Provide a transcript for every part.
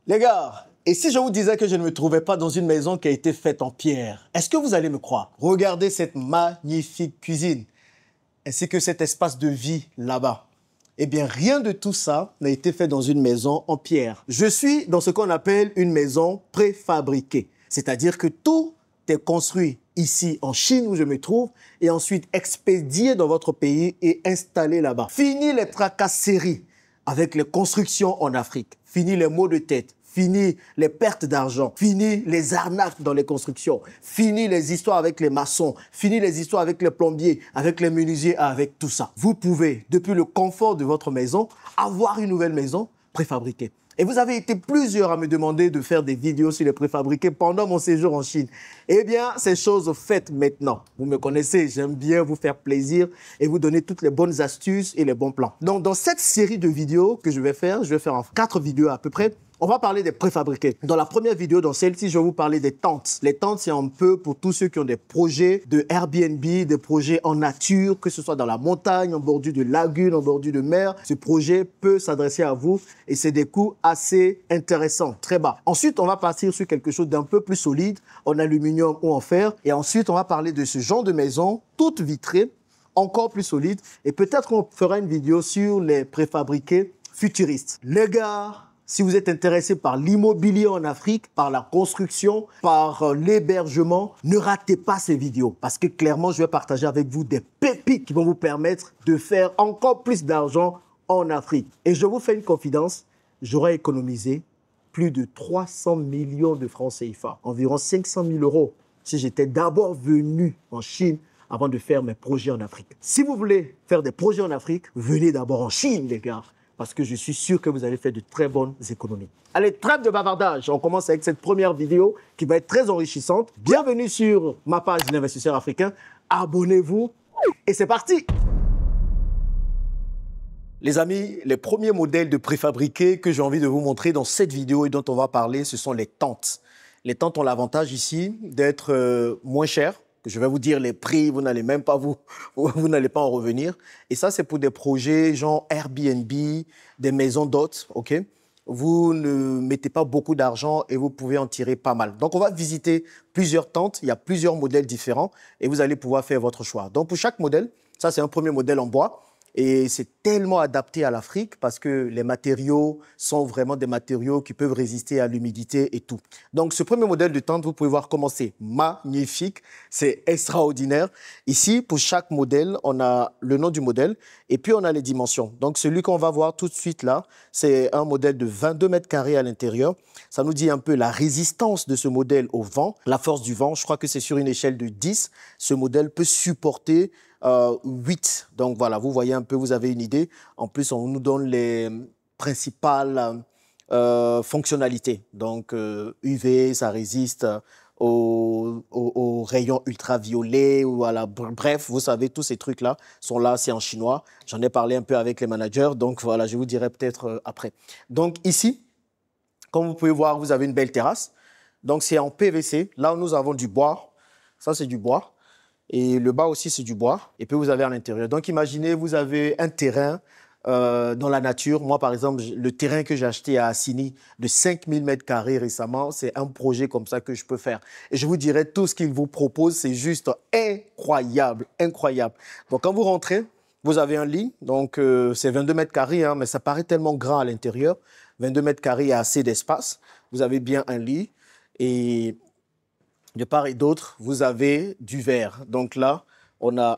Les gars, et si je vous disais que je ne me trouvais pas dans une maison qui a été faite en pierre, est-ce que vous allez me croire? Regardez cette magnifique cuisine, ainsi que cet espace de vie là-bas. Eh bien, rien de tout ça n'a été fait dans une maison en pierre. Je suis dans ce qu'on appelle une maison préfabriquée. C'est-à-dire que tout est construit ici en Chine où je me trouve et ensuite expédié dans votre pays et installé là-bas. Fini les tracasseries avec les constructions en Afrique. Fini les maux de tête. Fini les pertes d'argent, fini les arnaques dans les constructions, fini les histoires avec les maçons, fini les histoires avec les plombiers, avec les menuisiers, avec tout ça. Vous pouvez, depuis le confort de votre maison, avoir une nouvelle maison préfabriquée. Et vous avez été plusieurs à me demander de faire des vidéos sur les préfabriqués pendant mon séjour en Chine. Eh bien, ces choses faites maintenant. Vous me connaissez, j'aime bien vous faire plaisir et vous donner toutes les bonnes astuces et les bons plans. Donc, dans cette série de vidéos que je vais faire en 4 vidéos à peu près. On va parler des préfabriqués. Dans la première vidéo, dans celle-ci, je vais vous parler des tentes. Les tentes, c'est un peu pour tous ceux qui ont des projets de Airbnb, des projets en nature, que ce soit dans la montagne, en bordure de lagune, en bordure de mer. Ce projet peut s'adresser à vous et c'est des coûts assez intéressants, très bas. Ensuite, on va partir sur quelque chose d'un peu plus solide, en aluminium ou en fer. Et ensuite, on va parler de ce genre de maison, toute vitrée, encore plus solide. Et peut-être qu'on fera une vidéo sur les préfabriqués futuristes. Les gars, si vous êtes intéressé par l'immobilier en Afrique, par la construction, par l'hébergement, ne ratez pas ces vidéos parce que clairement, je vais partager avec vous des pépites qui vont vous permettre de faire encore plus d'argent en Afrique. Et je vous fais une confidence, j'aurais économisé plus de 300 millions de francs CFA, environ 500 000 euros, si j'étais d'abord venu en Chine avant de faire mes projets en Afrique. Si vous voulez faire des projets en Afrique, venez d'abord en Chine, les gars. Parce que je suis sûr que vous allez faire de très bonnes économies. Allez, trêve de bavardage. On commence avec cette première vidéo qui va être très enrichissante. Bienvenue sur ma page d'investisseur africain. Abonnez-vous et c'est parti. Les amis, les premiers modèles de préfabriqués que j'ai envie de vous montrer dans cette vidéo et dont on va parler, ce sont les tentes. Les tentes ont l'avantage ici d'être moins chères. Je vais vous dire les prix, vous n'allez même pas vous n'allez pas en revenir. Et ça, c'est pour des projets genre Airbnb, des maisons d'hôtes, ok? Vous ne mettez pas beaucoup d'argent et vous pouvez en tirer pas mal. Donc, on va visiter plusieurs tentes. Il y a plusieurs modèles différents et vous allez pouvoir faire votre choix. Donc, pour chaque modèle, ça, c'est un premier modèle en bois. Et c'est tellement adapté à l'Afrique parce que les matériaux sont vraiment des matériaux qui peuvent résister à l'humidité et tout. Donc, ce premier modèle de tente, vous pouvez voir comment c'est magnifique, c'est extraordinaire. Ici, pour chaque modèle, on a le nom du modèle et puis on a les dimensions. Donc, celui qu'on va voir tout de suite là, c'est un modèle de 22 mètres carrés à l'intérieur. Ça nous dit un peu la résistance de ce modèle au vent, la force du vent. Je crois que c'est sur une échelle de 10. Ce modèle peut supporter 8. Donc voilà, vous voyez un peu, vous avez une idée. En plus, on nous donne les principales fonctionnalités. Donc UV, ça résiste aux rayons ultraviolets. Bref, vous savez, tous ces trucs-là sont là, c'est en chinois. J'en ai parlé un peu avec les managers. Donc voilà, je vous dirai peut-être après. Donc ici, comme vous pouvez voir, vous avez une belle terrasse. Donc c'est en PVC. Là, nous avons du bois. Ça, c'est du bois. Et le bas aussi, c'est du bois. Et puis, vous avez à l'intérieur. Donc, imaginez, vous avez un terrain dans la nature. Moi, par exemple, le terrain que j'ai acheté à Assini de 5000 mètres carrés récemment, c'est un projet comme ça que je peux faire. Et je vous dirais, tout ce qu'il vous propose, c'est juste incroyable, incroyable. Donc, quand vous rentrez, vous avez un lit. Donc, c'est 22 mètres carrés, hein, mais ça paraît tellement grand à l'intérieur. 22 mètres carrés, il y a assez d'espace. Vous avez bien un lit. Et de part et d'autre, vous avez du verre. Donc là, on a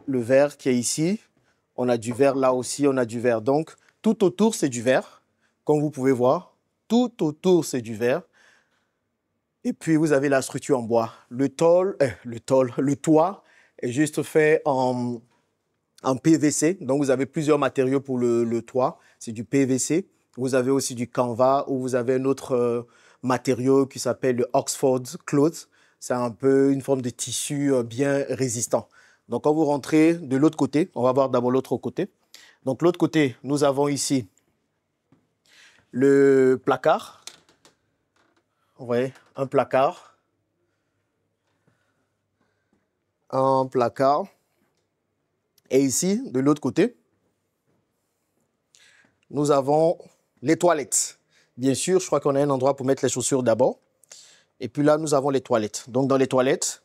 le verre qui est ici. On a du verre là aussi, on a du verre. Donc, tout autour, c'est du verre. Comme vous pouvez voir, tout autour, c'est du verre. Et puis, vous avez la structure en bois. Le toit est juste fait en PVC. Donc, vous avez plusieurs matériaux pour le toit. C'est du PVC. Vous avez aussi du canvas ou vous avez un autre matériau qui s'appelle le Oxford Cloth. C'est un peu une forme de tissu bien résistant. Donc, quand vous rentrez de l'autre côté, on va voir d'abord l'autre côté. Donc, l'autre côté, nous avons ici le placard. Vous voyez, un placard. Un placard. Et ici, de l'autre côté, nous avons les toilettes. Bien sûr, je crois qu'on a un endroit pour mettre les chaussures d'abord. Et puis là, nous avons les toilettes. Donc, dans les toilettes,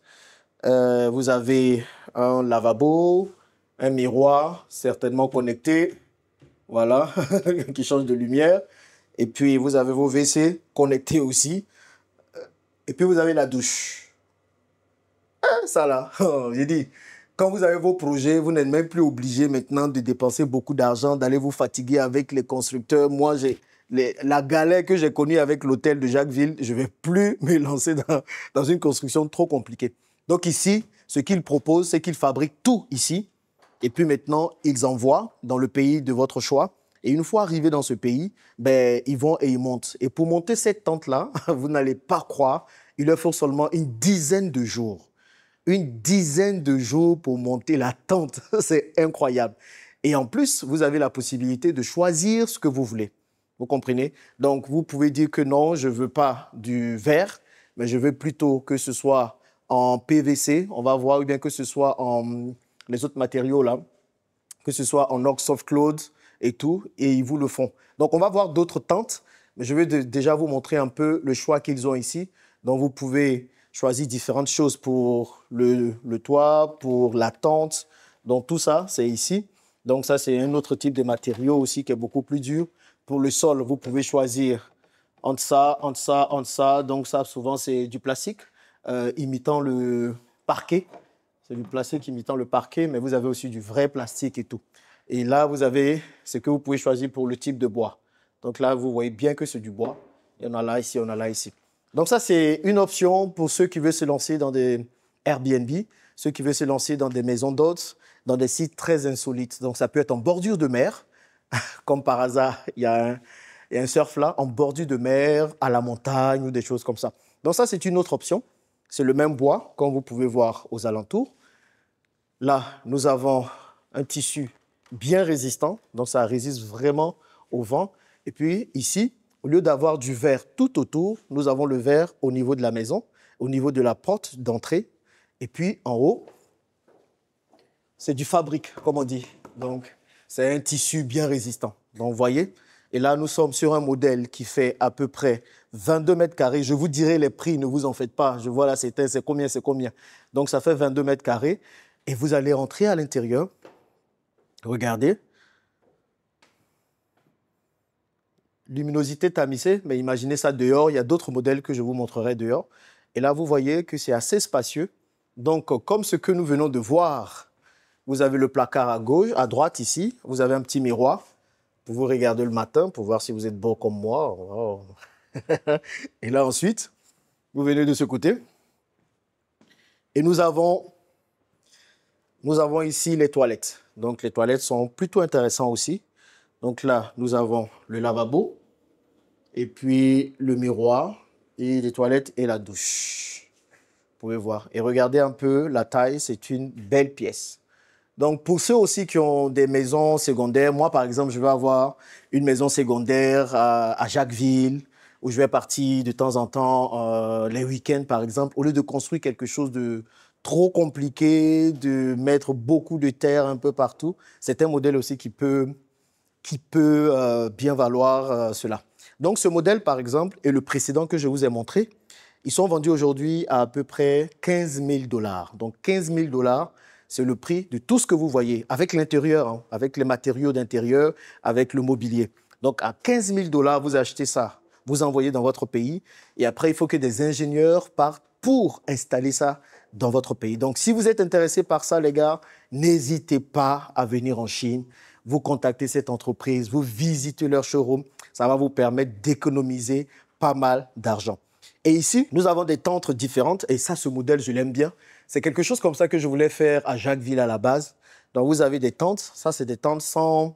vous avez un lavabo, un miroir, certainement connecté, voilà, qui change de lumière. Et puis, vous avez vos WC connectés aussi. Et puis, vous avez la douche. Ça là, j'ai dit, quand vous avez vos projets, vous n'êtes même plus obligé maintenant de dépenser beaucoup d'argent, d'aller vous fatiguer avec les constructeurs. Moi, la galère que j'ai connue avec l'hôtel de Jacquesville, je ne vais plus me lancer dans une construction trop compliquée. Donc ici, ce qu'ils proposent, c'est qu'ils fabriquent tout ici. Et puis maintenant, ils envoient dans le pays de votre choix. Et une fois arrivés dans ce pays, ben, ils vont et ils montent. Et pour monter cette tente-là, vous n'allez pas croire, il leur faut seulement une dizaine de jours. Une dizaine de jours pour monter la tente. C'est incroyable. Et en plus, vous avez la possibilité de choisir ce que vous voulez. Vous comprenez? Donc, vous pouvez dire que non, je ne veux pas du verre, mais je veux plutôt que ce soit en PVC, on va voir, ou bien que ce soit en les autres matériaux là, que ce soit en Ox Soft Cloud et tout, et ils vous le font. Donc, on va voir d'autres tentes, mais je vais déjà vous montrer un peu le choix qu'ils ont ici. Donc, vous pouvez choisir différentes choses pour le toit, pour la tente. Donc, tout ça, c'est ici. Donc, ça, c'est un autre type de matériau aussi qui est beaucoup plus dur. Pour le sol, vous pouvez choisir entre ça, entre ça, entre ça. Donc, ça, souvent, c'est du plastique imitant le parquet. C'est du plastique imitant le parquet, mais vous avez aussi du vrai plastique et tout. Et là, vous avez ce que vous pouvez choisir pour le type de bois. Donc là, vous voyez bien que c'est du bois. Il y en a là, ici, il y en a là, ici. Donc ça, c'est une option pour ceux qui veulent se lancer dans des Airbnb, ceux qui veulent se lancer dans des maisons d'hôtes, dans des sites très insolites. Donc ça peut être en bordure de mer, comme par hasard, il y a un surf là, en bordure de mer, à la montagne ou des choses comme ça. Donc ça, c'est une autre option. C'est le même bois, comme vous pouvez voir aux alentours. Là, nous avons un tissu bien résistant, donc ça résiste vraiment au vent. Et puis ici, au lieu d'avoir du verre tout autour, nous avons le verre au niveau de la maison, au niveau de la porte d'entrée. Et puis en haut, c'est du fabrique, comme on dit. Donc, c'est un tissu bien résistant. Donc, vous voyez, et là, nous sommes sur un modèle qui fait à peu près 22 mètres carrés. Je vous dirai les prix, ne vous en faites pas. Je vois là, c'est combien, c'est combien. Donc, ça fait 22 mètres carrés. Et vous allez rentrer à l'intérieur. Regardez. Luminosité tamisée, mais imaginez ça dehors. Il y a d'autres modèles que je vous montrerai dehors. Et là, vous voyez que c'est assez spacieux. Donc, comme ce que nous venons de voir, vous avez le placard à gauche, à droite ici. Vous avez un petit miroir pour vous regarder le matin, pour voir si vous êtes beau comme moi. Oh. Et là, ensuite, vous venez de ce côté. Et nous avons ici les toilettes. Donc, les toilettes sont plutôt intéressantes aussi. Donc là, nous avons le lavabo, et puis le miroir, et les toilettes et la douche. Vous pouvez voir. Et regardez un peu la taille, c'est une belle pièce. Donc pour ceux aussi qui ont des maisons secondaires, moi par exemple, je vais avoir une maison secondaire à Jacquesville, où je vais partir de temps en temps les week-ends par exemple, au lieu de construire quelque chose de trop compliqué, de mettre beaucoup de terre un peu partout. C'est un modèle aussi qui peut bien valoir cela. Donc, ce modèle, par exemple, et le précédent que je vous ai montré, ils sont vendus aujourd'hui à peu près 15 000 $. Donc, 15 000 $, c'est le prix de tout ce que vous voyez, avec l'intérieur, hein, avec les matériaux d'intérieur, avec le mobilier. Donc, à 15 000 $, vous achetez ça, vous envoyez dans votre pays, et après, il faut que des ingénieurs partent pour installer ça dans votre pays. Donc, si vous êtes intéressé par ça, les gars, n'hésitez pas à venir en Chine. Vous contactez cette entreprise, vous visitez leur showroom, ça va vous permettre d'économiser pas mal d'argent. Et ici, nous avons des tentes différentes, et ça, ce modèle, je l'aime bien. C'est quelque chose comme ça que je voulais faire à Jacquesville à la base. Donc, vous avez des tentes, ça, c'est des tentes sans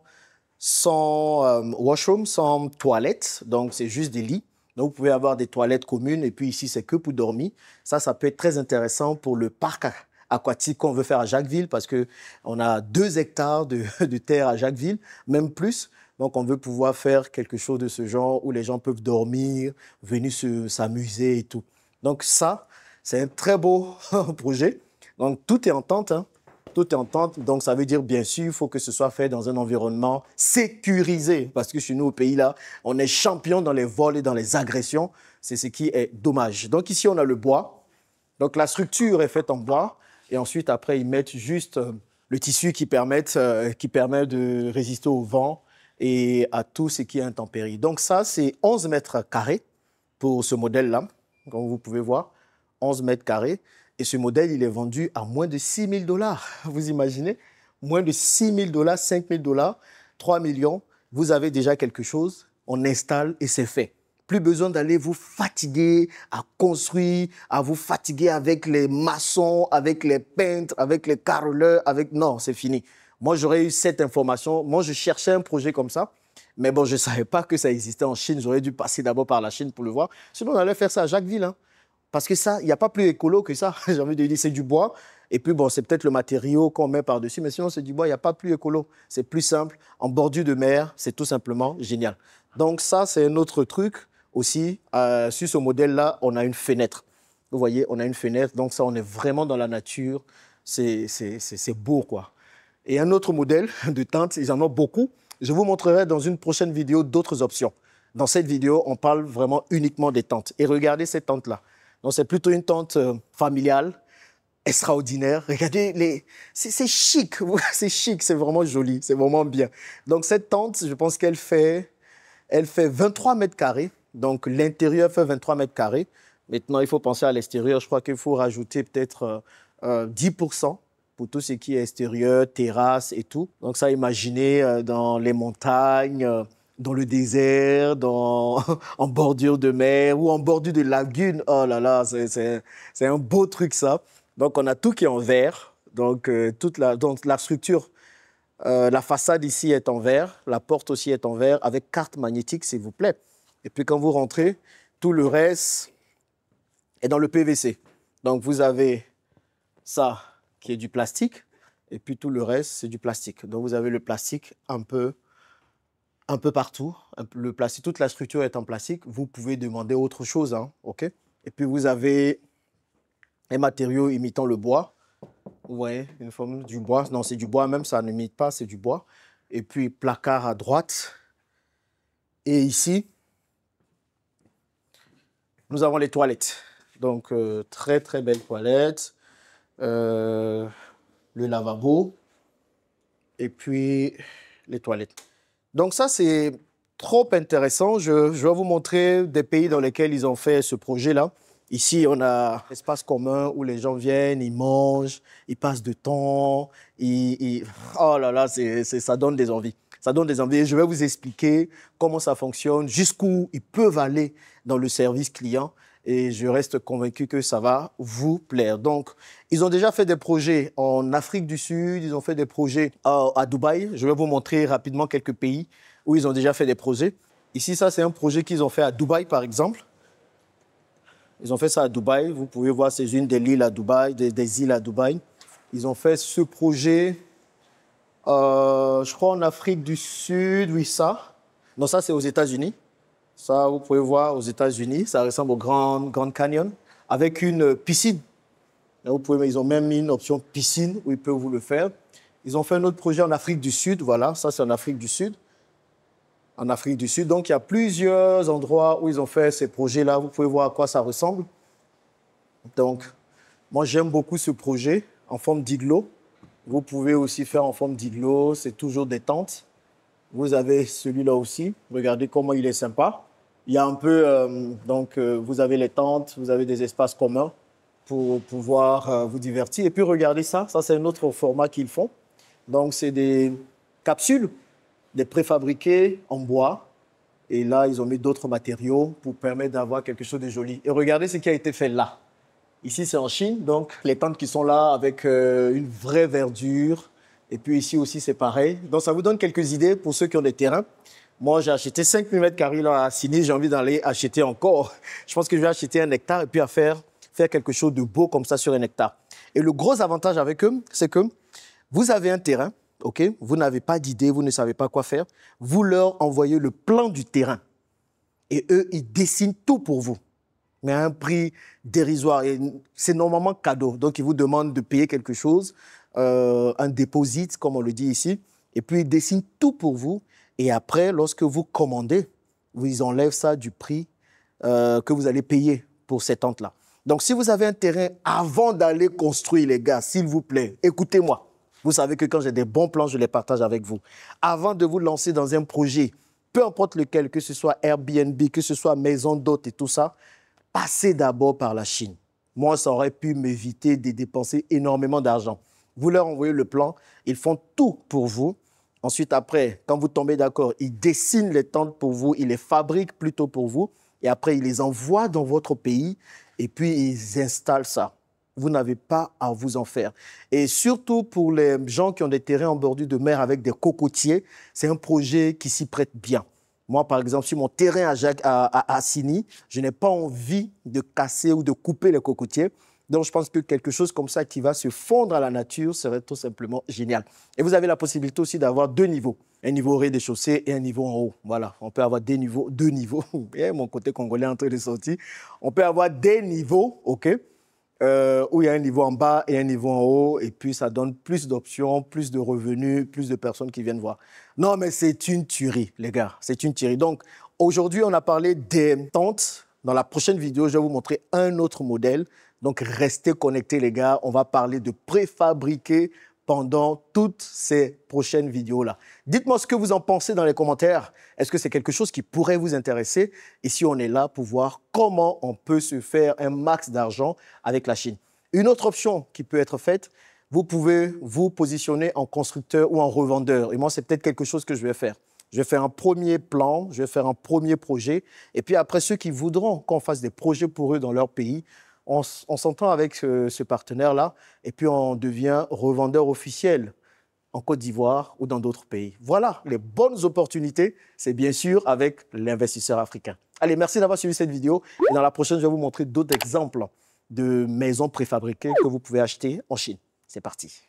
washroom, sans toilette, donc c'est juste des lits. Donc, vous pouvez avoir des toilettes communes, et puis ici, c'est que pour dormir. Ça peut être très intéressant pour le parc aquatique qu'on veut faire à Jacquesville, parce qu'on a 2 hectares de terre à Jacquesville, même plus. Donc, on veut pouvoir faire quelque chose de ce genre où les gens peuvent dormir, venir s'amuser et tout. Donc, ça, c'est un très beau projet. Donc, tout est en tente, hein. Tout est en tente, donc ça veut dire, bien sûr, il faut que ce soit fait dans un environnement sécurisé. Parce que chez nous, au pays, là, on est champion dans les vols et dans les agressions. C'est ce qui est dommage. Donc ici, on a le bois. Donc la structure est faite en bois. Et ensuite, après, ils mettent juste le tissu qui permet de résister au vent et à tout ce qui est intempérie. Donc ça, c'est 11 mètres carrés pour ce modèle-là, comme vous pouvez voir, 11 mètres carrés. Et ce modèle, il est vendu à moins de 6 000 $. Vous imaginez? Moins de 6 000 $, 5 000 $, 3 millions. Vous avez déjà quelque chose, on installe et c'est fait. Plus besoin d'aller vous fatiguer à construire, à vous fatiguer avec les maçons, avec les peintres, avec les carreleurs, avec... Non, c'est fini. Moi, j'aurais eu cette information. Moi, je cherchais un projet comme ça. Mais bon, je ne savais pas que ça existait en Chine. J'aurais dû passer d'abord par la Chine pour le voir. Sinon, on allait faire ça à Jacquesville. Hein. Parce que ça, il n'y a pas plus écolo que ça. J'ai envie de dire, c'est du bois. Et puis, bon, c'est peut-être le matériau qu'on met par-dessus. Mais sinon, c'est du bois. Il n'y a pas plus écolo. C'est plus simple. En bordure de mer, c'est tout simplement génial. Donc ça, c'est un autre truc aussi. Sur ce modèle-là, on a une fenêtre. Vous voyez, on a une fenêtre. Donc ça, on est vraiment dans la nature. C'est beau, quoi. Et un autre modèle de tente, ils en ont beaucoup. Je vous montrerai dans une prochaine vidéo d'autres options. Dans cette vidéo, on parle vraiment uniquement des tentes. Et regardez cette tente-là. Donc, c'est plutôt une tente familiale, extraordinaire. Regardez, c'est chic. C'est chic, c'est vraiment joli, c'est vraiment bien. Donc, cette tente, je pense qu'elle fait 23 mètres carrés. Donc, l'intérieur fait 23 mètres carrés. Maintenant, il faut penser à l'extérieur. Je crois qu'il faut rajouter peut-être 10% pour tout ce qui est extérieur, terrasse et tout. Donc, ça, imaginez dans les montagnes, dans le désert, en bordure de mer ou en bordure de lagune. Oh là là, c'est un beau truc, ça. Donc, on a tout qui est en verre. Donc, donc la structure, la façade ici est en verre. La porte aussi est en verre avec carte magnétique, s'il vous plaît. Et puis, quand vous rentrez, tout le reste est dans le PVC. Donc, vous avez ça qui est du plastique. Et puis, tout le reste, c'est du plastique. Donc, vous avez le plastique un peu partout. Le plastique, toute la structure est en plastique. Vous pouvez demander autre chose. Hein, OK? Et puis, vous avez un matériau imitant le bois. Vous voyez, une forme du bois. Non, c'est du bois même, ça n'imite pas, c'est du bois. Et puis, placard à droite. Et ici, nous avons les toilettes. Donc, très, très belles toilettes. Le lavabo. Et puis, les toilettes. Donc ça, c'est trop intéressant. Je vais vous montrer des pays dans lesquels ils ont fait ce projet-là. Ici, on a un espace commun où les gens viennent, ils mangent, ils passent du temps. Oh là là, ça donne des envies. Ça donne des envies. Et je vais vous expliquer comment ça fonctionne, jusqu'où ils peuvent aller dans le service client. Et je reste convaincu que ça va vous plaire. Donc, ils ont déjà fait des projets en Afrique du Sud, ils ont fait des projets à Dubaï. Je vais vous montrer rapidement quelques pays où ils ont déjà fait des projets. Ici, ça, c'est un projet qu'ils ont fait à Dubaï, par exemple. Ils ont fait ça à Dubaï. Vous pouvez voir, c'est une des îles à Dubaï, des îles à Dubaï. Ils ont fait ce projet, je crois, en Afrique du Sud, oui, ça. Non, ça, c'est aux États-Unis. Ça, vous pouvez voir aux États-Unis, ça ressemble au Grand Canyon, avec une piscine. Là, ils ont même mis une option piscine où ils peuvent vous le faire. Ils ont fait un autre projet en Afrique du Sud, voilà, ça c'est en Afrique du Sud. En Afrique du Sud, donc il y a plusieurs endroits où ils ont fait ces projets-là. Vous pouvez voir à quoi ça ressemble. Donc, moi j'aime beaucoup ce projet en forme d'igloo. Vous pouvez aussi faire en forme d'igloo, c'est toujours des tentes. Vous avez celui-là aussi, regardez comment il est sympa. Il y a un peu, vous avez les tentes, vous avez des espaces communs pour pouvoir vous divertir. Et puis regardez ça c'est un autre format qu'ils font. Donc c'est des capsules, des préfabriqués en bois. Et là, ils ont mis d'autres matériaux pour permettre d'avoir quelque chose de joli. Et regardez ce qui a été fait là. Ici, c'est en Chine, donc les tentes qui sont là avec une vraie verdure. Et puis ici aussi, c'est pareil. Donc ça vous donne quelques idées pour ceux qui ont des terrains. Moi, j'ai acheté 5 000 m² là à Sydney. J'ai envie d'aller acheter encore. Je pense que je vais acheter 1 hectare et puis faire quelque chose de beau comme ça sur 1 hectare. Et le gros avantage avec eux, c'est que vous avez un terrain, ok? Vous n'avez pas d'idée, vous ne savez pas quoi faire. Vous leur envoyez le plan du terrain. Et eux, ils dessinent tout pour vous, mais à un prix dérisoire. C'est normalement cadeau. Donc, ils vous demandent de payer quelque chose. un deposit, comme on le dit ici, et puis ils dessinent tout pour vous. Et après, lorsque vous commandez, ils enlèvent ça du prix que vous allez payer pour ces tentes-là. Donc, si vous avez un terrain, avant d'aller construire, les gars, s'il vous plaît, écoutez-moi. Vous savez que quand j'ai des bons plans, je les partage avec vous. Avant de vous lancer dans un projet, peu importe lequel, que ce soit Airbnb, que ce soit maison d'hôtes et tout ça, passez d'abord par la Chine. Moi, ça aurait pu m'éviter de dépenser énormément d'argent. Vous leur envoyez le plan, ils font tout pour vous. Ensuite, après, quand vous tombez d'accord, ils dessinent les tentes pour vous, ils les fabriquent plutôt pour vous. Et après, ils les envoient dans votre pays et puis ils installent ça. Vous n'avez pas à vous en faire. Et surtout pour les gens qui ont des terrains en bordure de mer avec des cocotiers, c'est un projet qui s'y prête bien. Moi, par exemple, sur mon terrain à Assini, je n'ai pas envie de casser ou de couper les cocotiers. Donc, je pense que quelque chose comme ça qui va se fondre à la nature serait tout simplement génial. Et vous avez la possibilité aussi d'avoir deux niveaux. Un niveau au rez-de-chaussée et un niveau en haut. Voilà, on peut avoir deux niveaux. Et mon côté congolais est en train de sortir. On peut avoir des niveaux, OK, où il y a un niveau en bas et un niveau en haut, et puis ça donne plus d'options, plus de revenus, plus de personnes qui viennent voir. Non, mais c'est une tuerie, les gars, c'est une tuerie. Donc, aujourd'hui, on a parlé des tentes. Dans la prochaine vidéo, je vais vous montrer un autre modèle. Donc, restez connectés, les gars. On va parler de préfabriquer pendant toutes ces prochaines vidéos-là. Dites-moi ce que vous en pensez dans les commentaires. Est-ce que c'est quelque chose qui pourrait vous intéresser? Ici, on est là pour voir comment on peut se faire un max d'argent avec la Chine. Une autre option qui peut être faite, vous pouvez vous positionner en constructeur ou en revendeur. Et moi, c'est peut-être quelque chose que je vais faire. Je vais faire un premier plan, je vais faire un premier projet. Et puis après, ceux qui voudront qu'on fasse des projets pour eux dans leur pays, on s'entend avec ce partenaire-là et puis on devient revendeur officiel en Côte d'Ivoire ou dans d'autres pays. Voilà, les bonnes opportunités, c'est bien sûr avec l'investisseur africain. Allez, merci d'avoir suivi cette vidéo. Et dans la prochaine, je vais vous montrer d'autres exemples de maisons préfabriquées que vous pouvez acheter en Chine. C'est parti.